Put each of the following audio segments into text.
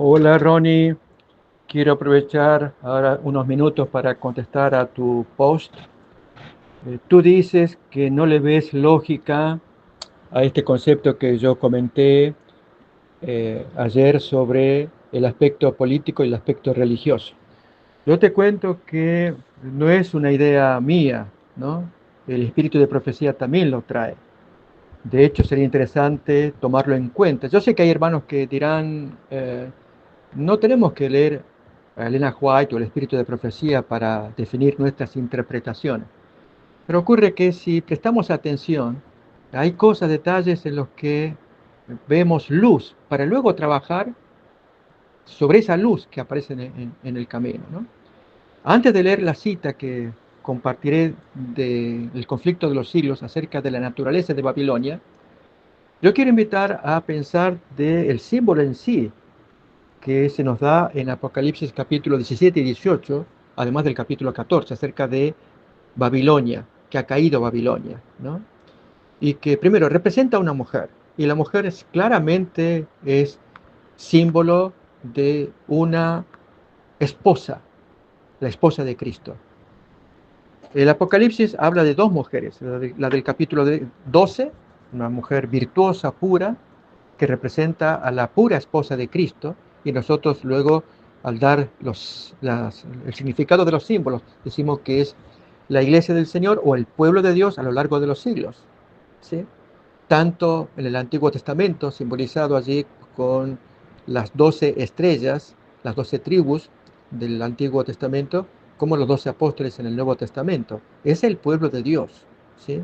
Hola Ronnie, quiero aprovechar ahora unos minutos para contestar a tu post. Tú dices que no le ves lógica a este concepto que yo comenté ayer sobre el aspecto político y el aspecto religioso. Yo te cuento que no es una idea mía, ¿no? El espíritu de profecía también lo trae. De hecho, sería interesante tomarlo en cuenta. Yo sé que hay hermanos que dirán, no tenemos que leer a Elena White o el espíritu de profecía para definir nuestras interpretaciones. Pero ocurre que si prestamos atención, hay cosas, detalles en los que vemos luz para luego trabajar sobre esa luz que aparece en el camino, ¿no? Antes de leer la cita que compartiré del conflicto de los siglos acerca de la naturaleza de Babilonia, yo quiero invitar a pensar del símbolo en sí que se nos da en Apocalipsis capítulo 17 y 18, además del capítulo 14, acerca de Babilonia, que ha caído Babilonia, ¿no? Y que primero representa a una mujer, y la mujer claramente es símbolo de una esposa, la esposa de Cristo. El Apocalipsis habla de dos mujeres, la del capítulo 12, una mujer virtuosa, pura, que representa a la pura esposa de Cristo, y nosotros luego, al dar el significado de los símbolos, decimos que es la iglesia del Señor o el pueblo de Dios a lo largo de los siglos, ¿sí? Tanto en el Antiguo Testamento, simbolizado allí con las 12 estrellas, las 12 tribus del Antiguo Testamento, como los 12 apóstoles en el Nuevo Testamento. Es el pueblo de Dios, ¿sí?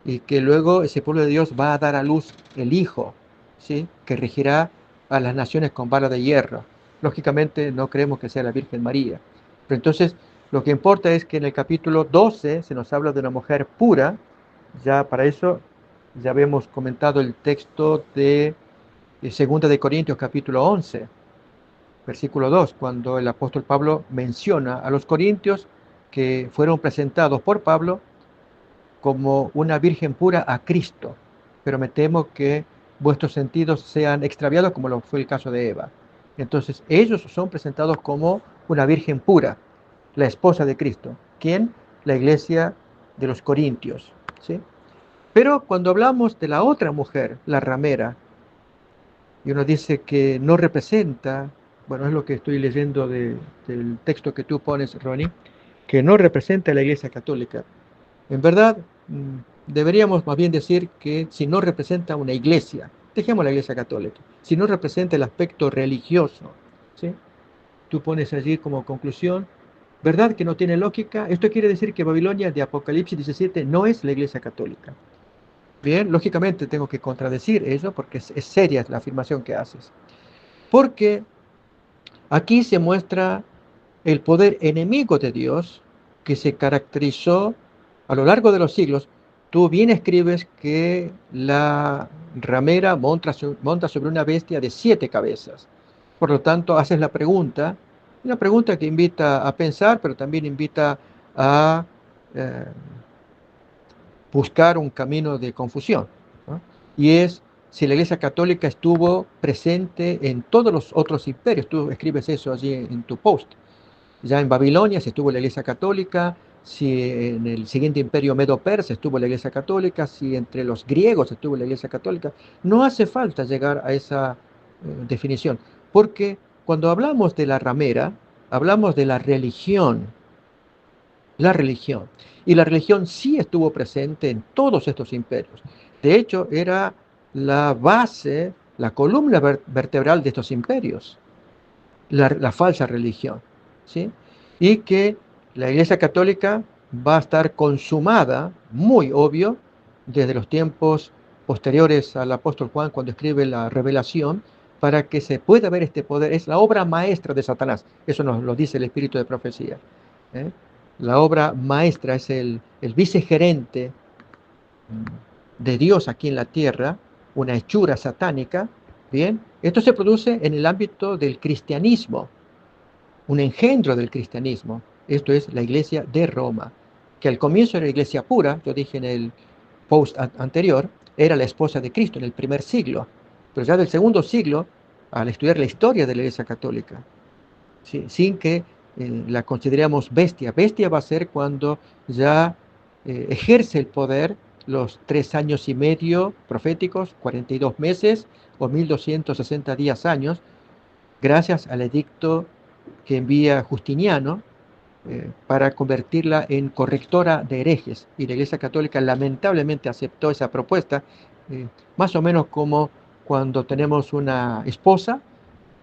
Y que luego ese pueblo de Dios va a dar a luz el Hijo, ¿sí? Que regirá a las naciones con vara de hierro. Lógicamente no creemos que sea la Virgen María. Pero entonces lo que importa es que en el capítulo 12 se nos habla de una mujer pura. Ya para eso ya habíamos comentado el texto de Segunda de Corintios capítulo 11, versículo 2, cuando el apóstol Pablo menciona a los corintios que fueron presentados por Pablo como una virgen pura a Cristo, pero me temo que vuestros sentidos sean extraviados como lo fue el caso de Eva. Entonces, ellos son presentados como una virgen pura, la esposa de Cristo. ¿Quién? La iglesia de los Corintios, ¿sí? Pero cuando hablamos de la otra mujer, la ramera, y uno dice que no representa, bueno, es lo que estoy leyendo del texto que tú pones, Ronnie, que no representa a la iglesia católica. En verdad, deberíamos más bien decir que si no representa una iglesia, dejemos la iglesia católica, si no representa el aspecto religioso, ¿sí? Tú pones allí como conclusión, ¿verdad que no tiene lógica? Esto quiere decir que Babilonia de Apocalipsis 17 no es la iglesia católica. Bien, lógicamente tengo que contradecir eso porque es seria la afirmación que haces. Porque aquí se muestra el poder enemigo de Dios que se caracterizó a lo largo de los siglos. Tú bien escribes que la ramera monta sobre una bestia de 7 cabezas. Por lo tanto, haces la pregunta, una pregunta que invita a pensar, pero también invita a eh, buscar un camino de confusión, ¿no? Y es si la Iglesia Católica estuvo presente en todos los otros imperios. Tú escribes eso allí en tu post. Ya en Babilonia se estuvo la Iglesia Católica, si en el siguiente imperio Medo-Persa estuvo la Iglesia Católica, si entre los griegos estuvo la Iglesia Católica. No hace falta llegar a esa definición, porque cuando hablamos de la ramera, hablamos de la religión, la religión. Y la religión sí estuvo presente en todos estos imperios. De hecho, era la base, la columna vertebral de estos imperios, la falsa religión, ¿sí? Y que la Iglesia Católica va a estar consumada, muy obvio, desde los tiempos posteriores al apóstol Juan cuando escribe la revelación, para que se pueda ver este poder. Es la obra maestra de Satanás. Eso nos lo dice el espíritu de profecía, ¿eh? La obra maestra es el vicegerente de Dios aquí en la tierra, una hechura satánica. Bien, esto se produce en el ámbito del cristianismo, un engendro del cristianismo. Esto es la iglesia de Roma, que al comienzo era la iglesia pura, yo dije en el post anterior, era la esposa de Cristo en el primer siglo, pero ya del segundo siglo al estudiar la historia de la Iglesia Católica, ¿sí? Sin que la consideremos bestia. Bestia va a ser cuando ya ejerce el poder los 3 años y medio proféticos, 42 meses o 1260 días años, gracias al edicto que envía Justiniano para convertirla en correctora de herejes. Y la Iglesia Católica lamentablemente aceptó esa propuesta, más o menos como cuando tenemos una esposa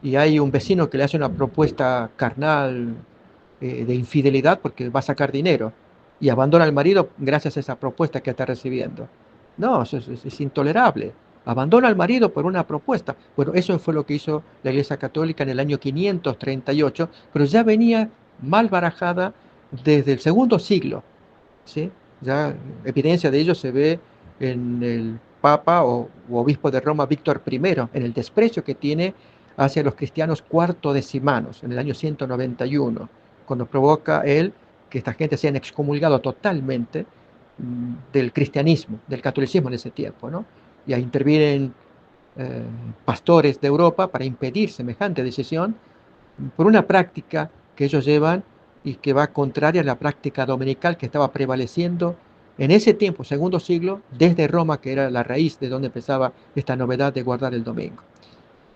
y hay un vecino que le hace una propuesta carnal de infidelidad porque va a sacar dinero y abandona al marido gracias a esa propuesta que está recibiendo. No, eso es intolerable. Abandona al marido por una propuesta. Bueno, eso fue lo que hizo la Iglesia Católica en el año 538, pero ya venía mal barajada desde el segundo siglo, ¿sí? Ya evidencia de ello se ve en el Papa o Obispo de Roma Víctor I, en el desprecio que tiene hacia los cristianos cuartodecimanos, en el año 191, cuando provoca él que esta gente sean excomulgado totalmente del cristianismo, del catolicismo en ese tiempo, ¿no? Y ahí intervienen eh, pastores de Europa para impedir semejante decisión por una práctica que ellos llevan y que va contraria a la práctica dominical que estaba prevaleciendo en ese tiempo, segundo siglo, desde Roma, que era la raíz de donde empezaba esta novedad de guardar el domingo.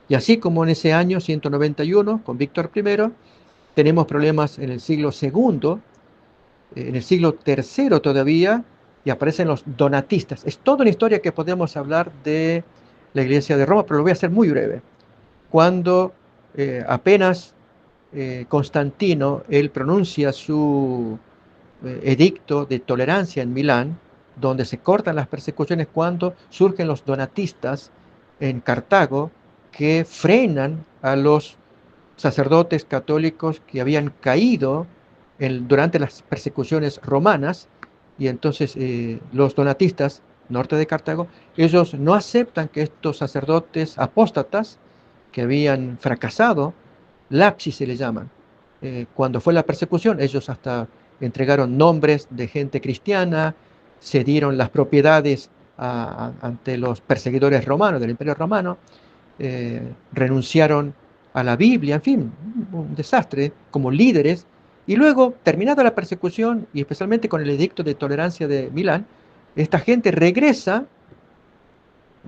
Y así como en ese año 191, con Víctor I, tenemos problemas en el siglo segundo, en el siglo tercero todavía, y aparecen los donatistas. Es toda una historia que podemos hablar de la iglesia de Roma, pero lo voy a hacer muy breve. Cuando apenas Constantino, él pronuncia su edicto de tolerancia en Milán, donde se cortan las persecuciones cuando surgen los donatistas en Cartago que frenan a los sacerdotes católicos que habían caído durante las persecuciones romanas, y entonces los donatistas, norte de Cartago, ellos no aceptan que estos sacerdotes apóstatas que habían fracasado, lapsis se le llaman. Cuando fue la persecución, ellos hasta entregaron nombres de gente cristiana, cedieron las propiedades ante los perseguidores romanos del Imperio Romano, renunciaron a la Biblia, en fin, un desastre como líderes. Y luego, terminada la persecución, y especialmente con el edicto de tolerancia de Milán, esta gente regresa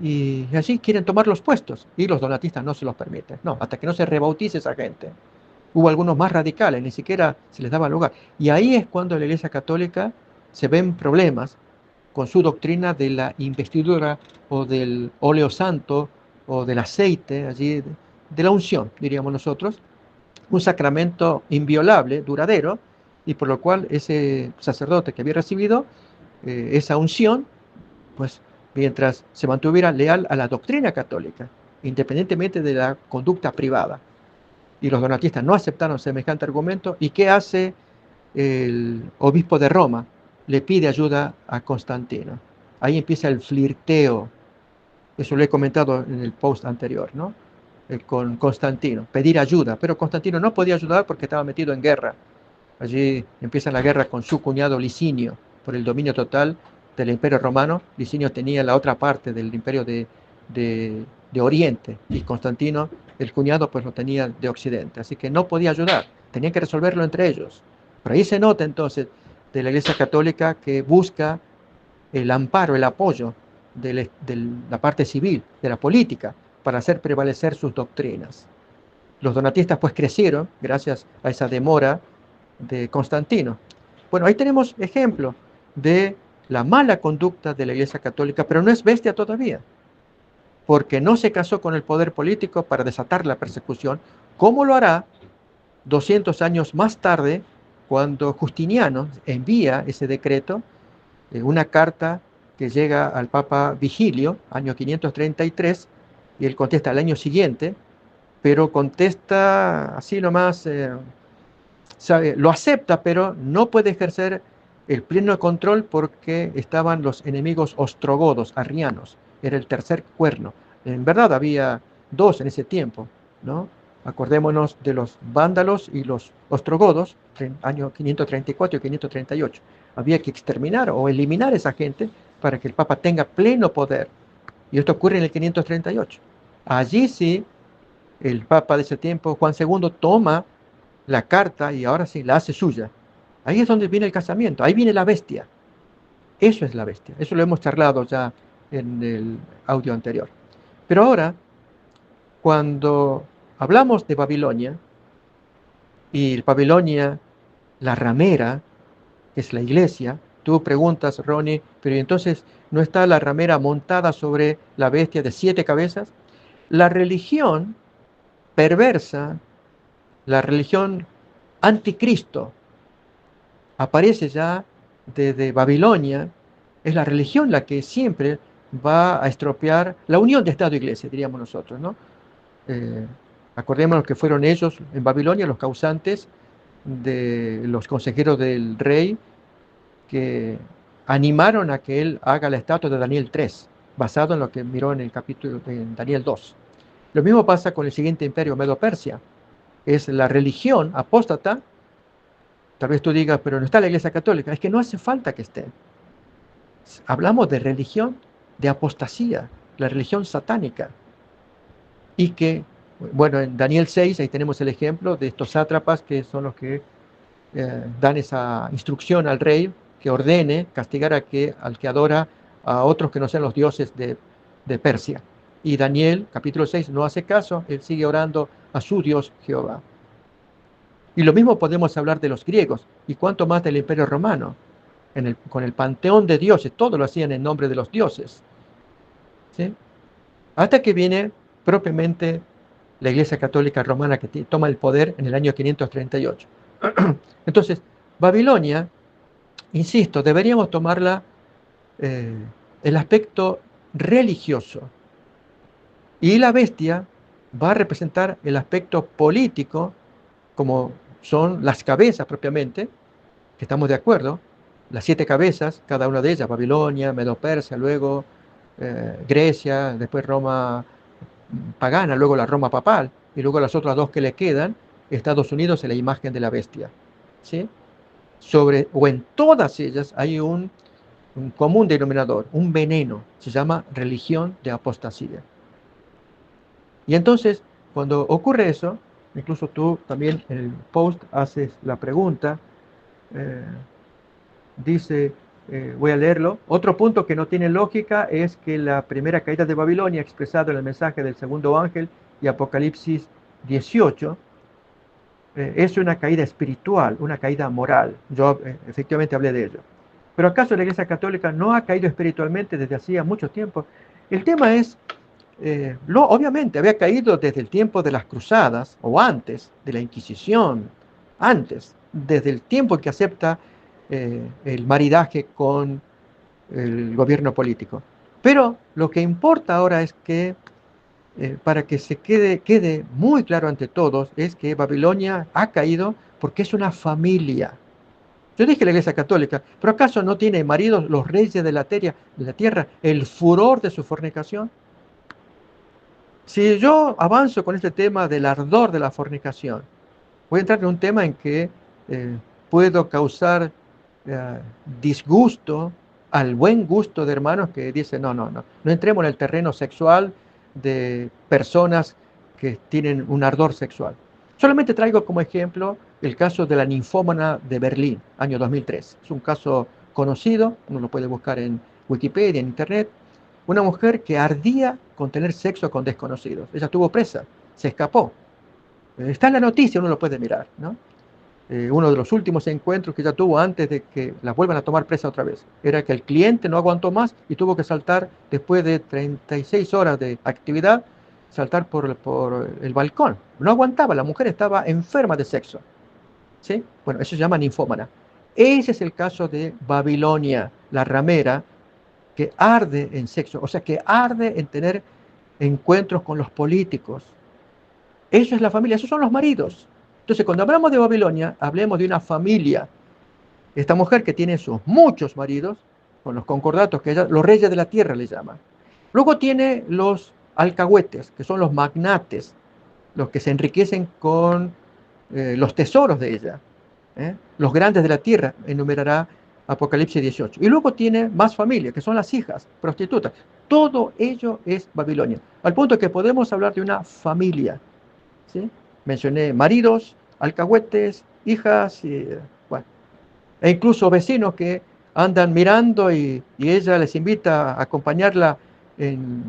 y allí quieren tomar los puestos y los donatistas no se los permiten. No, hasta que no se rebautice esa gente. Hubo algunos más radicales, ni siquiera se les daba lugar. Y ahí es cuando la Iglesia Católica se ven problemas con su doctrina de la investidura o del óleo santo o del aceite, allí, de la unción, diríamos nosotros, un sacramento inviolable, duradero, y por lo cual ese sacerdote que había recibido esa unción, pues mientras se mantuviera leal a la doctrina católica, independientemente de la conducta privada. Y los donatistas no aceptaron semejante argumento. ¿Y qué hace el obispo de Roma? Le pide ayuda a Constantino. Ahí empieza el flirteo. Eso lo he comentado en el post anterior, ¿no? Con Constantino, pedir ayuda. Pero Constantino no podía ayudar porque estaba metido en guerra. Allí empieza la guerra con su cuñado Licinio por el dominio total del Imperio Romano. Licinio tenía la otra parte del Imperio de Oriente y Constantino, el cuñado, pues lo tenía de Occidente. Así que no podía ayudar, tenían que resolverlo entre ellos. Por ahí se nota entonces de la Iglesia Católica que busca el amparo, el apoyo de la parte civil, de la política, para hacer prevalecer sus doctrinas. Los donatistas pues crecieron gracias a esa demora de Constantino. Bueno, ahí tenemos ejemplo de la mala conducta de la Iglesia Católica, pero no es bestia todavía, porque no se casó con el poder político para desatar la persecución, como lo hará 200 años más tarde, cuando Justiniano envía ese decreto, una carta que llega al Papa Vigilio, año 533, y él contesta al año siguiente, pero contesta así nomás, sabe, lo acepta, pero no puede ejercer el pleno control porque estaban los enemigos ostrogodos, arrianos, era el tercer cuerno. En verdad había dos en ese tiempo, ¿no? Acordémonos de los vándalos y los ostrogodos, año 534 y 538. Había que exterminar o eliminar a esa gente para que el Papa tenga pleno poder. Y esto ocurre en el 538. Allí sí el Papa de ese tiempo, Juan II, toma la carta y ahora sí la hace suya. Ahí es donde viene el casamiento, ahí viene la bestia. Eso es la bestia. Eso lo hemos charlado ya en el audio anterior. Pero ahora, cuando hablamos de Babilonia, y Babilonia, la ramera, que es la iglesia, tú preguntas, Ronnie, pero entonces ¿no está la ramera montada sobre la bestia de 7 cabezas? La religión perversa, la religión anticristo, aparece ya desde Babilonia. Es la religión la que siempre va a estropear la unión de Estado e Iglesia, diríamos nosotros, ¿no? Eh, Acordémonos que fueron ellos en Babilonia los causantes de los consejeros del rey que animaron a que él haga la estatua de Daniel 3, basado en lo que miró en el capítulo de Daniel 2. Lo mismo pasa con el siguiente imperio, Medo-Persia. Es la religión apóstata. Tal vez tú digas, pero no está la Iglesia Católica. Es que no hace falta que esté. Hablamos de religión, de apostasía, la religión satánica. Y que, bueno, en Daniel 6, ahí tenemos el ejemplo de estos sátrapas que son los que dan esa instrucción al rey que ordene castigar al que adora a otros que no sean los dioses de Persia. Y Daniel, capítulo 6, no hace caso, él sigue orando a su Dios Jehová. Y lo mismo podemos hablar de los griegos, y cuánto más del Imperio Romano, con el panteón de dioses, todo lo hacían en nombre de los dioses. ¿Sí? Hasta que viene propiamente la Iglesia Católica Romana que toma el poder en el año 538. Entonces, Babilonia, insisto, deberíamos tomarla eh, el aspecto religioso. Y la bestia va a representar el aspecto político, como son las cabezas propiamente, que estamos de acuerdo, las 7 cabezas, cada una de ellas, Babilonia, Medo-Persia, luego Grecia, después Roma pagana, luego la Roma papal, y luego las otras 2 que le quedan, Estados Unidos es la imagen de la bestia. ¿Sí? O en todas ellas hay un común denominador, un veneno, se llama religión de apostasía. Y entonces, cuando ocurre eso, incluso tú también en el post haces la pregunta, eh, dice, voy a leerlo, otro punto que no tiene lógica es que la primera caída de Babilonia, expresado en el mensaje del segundo ángel y Apocalipsis 18, es una caída espiritual, una caída moral. Yo efectivamente hablé de ello. Pero ¿acaso la Iglesia Católica no ha caído espiritualmente desde hacía mucho tiempo? El tema es, obviamente había caído desde el tiempo de las cruzadas o antes de la Inquisición, antes, desde el tiempo que acepta el maridaje con el gobierno político. Pero lo que importa ahora es que para que se quede muy claro ante todos, es que Babilonia ha caído porque es una familia. Yo dije la Iglesia Católica, pero ¿acaso no tiene maridos los reyes de la tierra, el furor de su fornicación? Si yo avanzo con este tema del ardor de la fornicación, voy a entrar en un tema en que puedo causar eh, disgusto al buen gusto de hermanos que dicen, no entremos en el terreno sexual de personas que tienen un ardor sexual. Solamente traigo como ejemplo el caso de la ninfómana de Berlín, año 2003. Es un caso conocido, uno lo puede buscar en Wikipedia, en Internet. Una mujer que ardía con tener sexo con desconocidos. Ella estuvo presa, se escapó. Está en la noticia, uno lo puede mirar, ¿no? Uno de los últimos encuentros que ella tuvo antes de que la vuelvan a tomar presa otra vez. Era que el cliente no aguantó más y tuvo que saltar, después de 36 horas de actividad, saltar por el balcón. No aguantaba, la mujer estaba enferma de sexo. ¿Sí? Bueno, eso se llama ninfómana. Ese es el caso de Babilonia, la ramera, que arde en sexo, o sea, que arde en tener encuentros con los políticos. Eso es la familia, esos son los maridos. Entonces, cuando hablamos de Babilonia, hablemos de una familia. Esta mujer que tiene sus muchos maridos, con los concordatos que ella, los reyes de la tierra le llaman. Luego tiene los alcahuetes, que son los magnates, los que se enriquecen con los tesoros de ella. Los grandes de la tierra, enumerará Apocalipsis 18. Y luego tiene más familia, que son las hijas, prostitutas. Todo ello es Babilonia. Al punto que podemos hablar de una familia. ¿sí? Mencioné maridos, alcahuetes, hijas, bueno, e incluso vecinos que andan mirando y ella les invita a acompañarla en,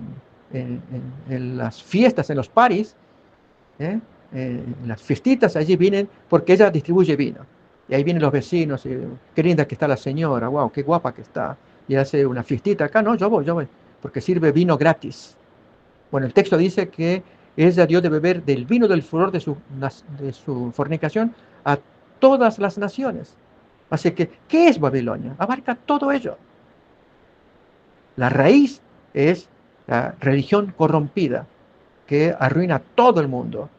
en las fiestas, en los paris, ¿eh? En las fiestitas, allí vienen, porque ella distribuye vino. Y ahí vienen los vecinos, y, qué linda que está la señora, wow, qué guapa que está. Y hace una fiestita acá, no, yo voy, porque sirve vino gratis. Bueno, el texto dice que ella dio de beber del vino del furor de su fornicación a todas las naciones. Así que, ¿qué es Babilonia? Abarca todo ello. La raíz es la religión corrompida que arruina todo el mundo.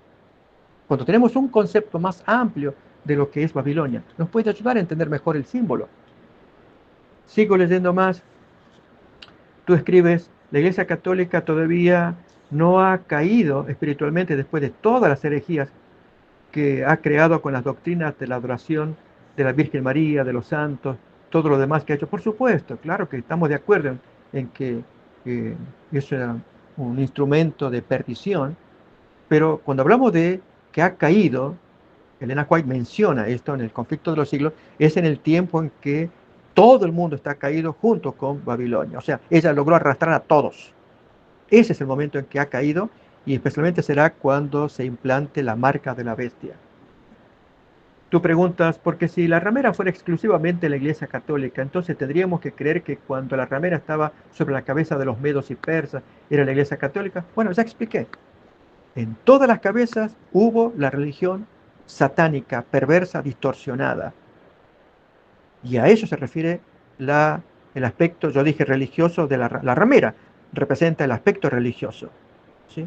Cuando tenemos un concepto más amplio de lo que es Babilonia, nos puede ayudar a entender mejor el símbolo. Sigo leyendo más. Tú escribes, la Iglesia Católica todavía no ha caído espiritualmente después de todas las herejías que ha creado con las doctrinas de la adoración de la Virgen María, de los santos, todo lo demás que ha hecho. Por supuesto, claro que estamos de acuerdo en que es un instrumento de perdición, pero cuando hablamos de que ha caído, Elena White menciona esto en el conflicto de los siglos, es en el tiempo en que todo el mundo está caído junto con Babilonia. O sea, ella logró arrastrar a todos. Ese es el momento en que ha caído y especialmente será cuando se implante la marca de la bestia. Tú preguntas, porque si la ramera fuera exclusivamente la Iglesia Católica, entonces tendríamos que creer que cuando la ramera estaba sobre la cabeza de los medos y persas, era la Iglesia Católica. Bueno, ya expliqué. En todas las cabezas hubo la religión satánica, perversa, distorsionada. Y a eso se refiere el aspecto, yo dije religioso, de la ramera. Representa el aspecto religioso. ¿Sí?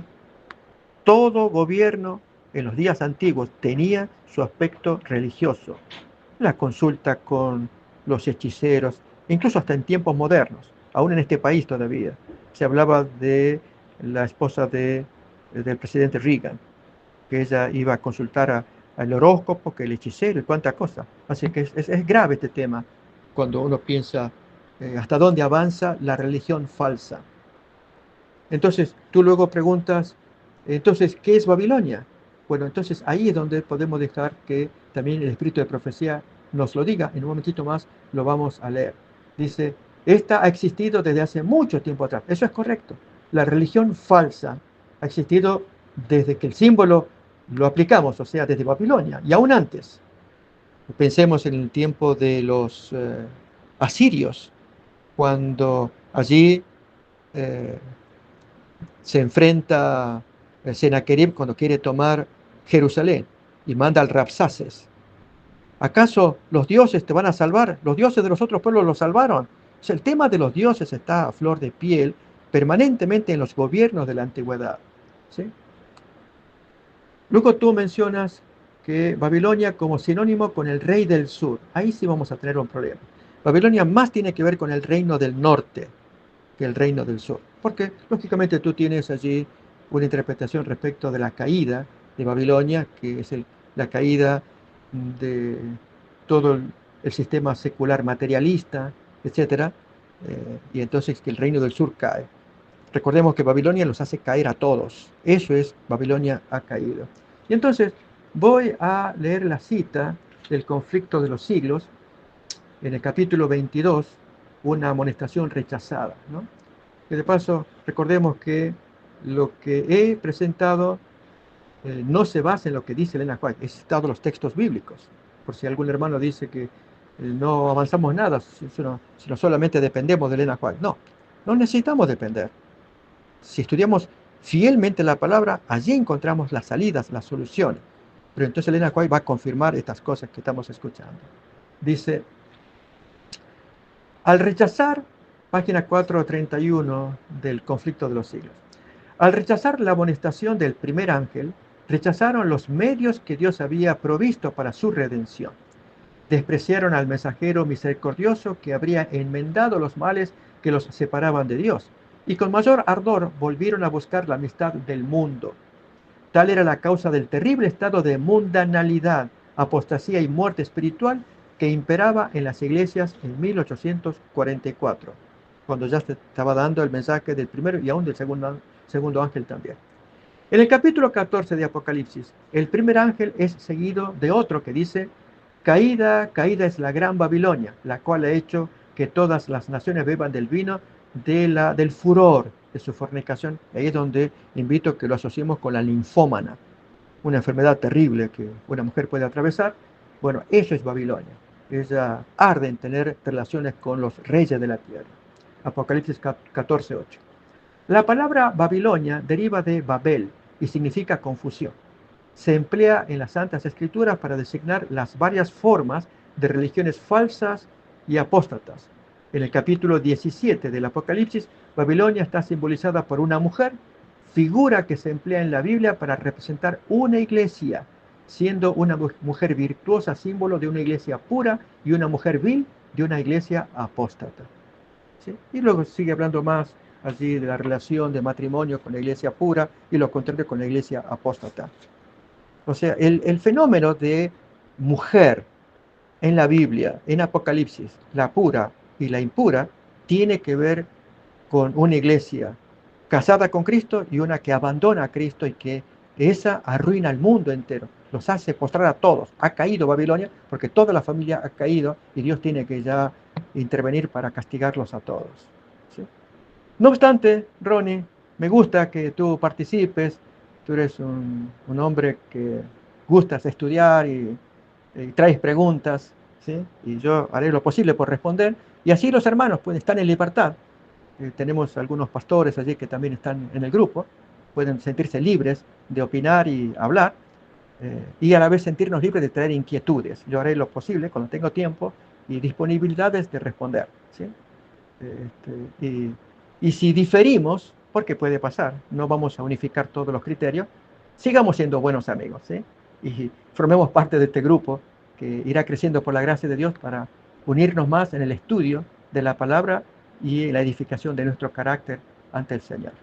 Todo gobierno en los días antiguos tenía su aspecto religioso. La consulta con los hechiceros, incluso hasta en tiempos modernos, aún en este país todavía. Se hablaba de la esposa del presidente Reagan, que ella iba a consultar al horóscopo, que el hechicero y cuánta cosa. Así que es grave este tema cuando uno piensa hasta dónde avanza la religión falsa. Entonces, tú luego preguntas, entonces, ¿qué es Babilonia? Bueno, entonces ahí es donde podemos dejar que también el espíritu de profecía nos lo diga. En un momentito más lo vamos a leer. Dice, esta ha existido desde hace mucho tiempo atrás. Eso es correcto. La religión falsa ha existido desde que el símbolo lo aplicamos, o sea, desde Babilonia y aún antes. Pensemos en el tiempo de los asirios, cuando allí eh, se enfrenta Sennacherib cuando quiere tomar Jerusalén y manda al Rabsaces. ¿Acaso los dioses te van a salvar? Los dioses de los otros pueblos los salvaron. O sea, el tema de los dioses está a flor de piel permanentemente en los gobiernos de la antigüedad. ¿Sí? Luego tú mencionas que Babilonia como sinónimo con el rey del sur. Ahí sí vamos a tener un problema. Babilonia más tiene que ver con el reino del norte que el reino del sur. Porque lógicamente tú tienes allí una interpretación respecto de la caída de Babilonia, que es la caída de todo el sistema secular materialista, etcétera, y entonces que el reino del sur cae. Recordemos que Babilonia los hace caer a todos. Eso es, Babilonia ha caído. Y entonces voy a leer la cita del conflicto de los siglos en el capítulo 22, una amonestación rechazada, ¿no? Que de paso, recordemos que lo que he presentado no se basa en lo que dice Elena White, he citado los textos bíblicos. Por si algún hermano dice que no avanzamos nada, sino solamente dependemos de Elena White. No, no necesitamos depender. Si estudiamos fielmente la palabra, allí encontramos las salidas, las soluciones. Pero entonces Elena White va a confirmar estas cosas que estamos escuchando. Dice, al rechazar, página 431 del conflicto de los siglos, al rechazar la amonestación del primer ángel, rechazaron los medios que Dios había provisto para su redención. Despreciaron al mensajero misericordioso que habría enmendado los males que los separaban de Dios, y con mayor ardor volvieron a buscar la amistad del mundo. Tal era la causa del terrible estado de mundanalidad, apostasía y muerte espiritual que imperaba en las iglesias en 1844, cuando ya se estaba dando el mensaje del primero y aún del segundo ángel también. En el capítulo 14 de Apocalipsis, el primer ángel es seguido de otro que dice, caída, caída es la gran Babilonia, la cual ha hecho que todas las naciones beban del vino del furor de su fornicación. Ahí es donde invito a que lo asociemos con la linfómana, una enfermedad terrible que una mujer puede atravesar. Bueno, eso es Babilonia. Ella arde en tener relaciones con los reyes de la tierra. Apocalipsis 14:8. La palabra Babilonia deriva de Babel y significa confusión. Se emplea en las Santas Escrituras para designar las varias formas de religiones falsas y apóstatas. En el capítulo 17 del Apocalipsis, Babilonia está simbolizada por una mujer, figura que se emplea en la Biblia para representar una iglesia, siendo una mujer virtuosa símbolo de una iglesia pura y una mujer vil de una iglesia apóstata. ¿Sí? Y luego sigue hablando más allí de la relación de matrimonio con la iglesia pura y lo contrario con la iglesia apóstata. O sea, el fenómeno de mujer en la Biblia, en Apocalipsis, la pura y la impura, tiene que ver con una iglesia casada con Cristo y una que abandona a Cristo y que esa arruina al mundo entero, los hace postrar a todos. Ha caído Babilonia porque toda la familia ha caído y Dios tiene que ya intervenir para castigarlos a todos. ¿Sí? No obstante, Ronnie, me gusta que tú participes, tú eres un hombre que gustas estudiar y traes preguntas, ¿sí? Y yo haré lo posible por responder, y así los hermanos pueden estar en libertad. Tenemos algunos pastores allí que también están en el grupo, pueden sentirse libres de opinar y hablar, y a la vez sentirnos libres de traer inquietudes. Yo haré lo posible cuando tengo tiempo y disponibilidades de responder, ¿sí? Y si diferimos, porque puede pasar, no vamos a unificar todos los criterios, sigamos siendo buenos amigos, ¿sí? Y formemos parte de este grupo que irá creciendo por la gracia de Dios para unirnos más en el estudio de la palabra y la edificación de nuestro carácter ante el Señor.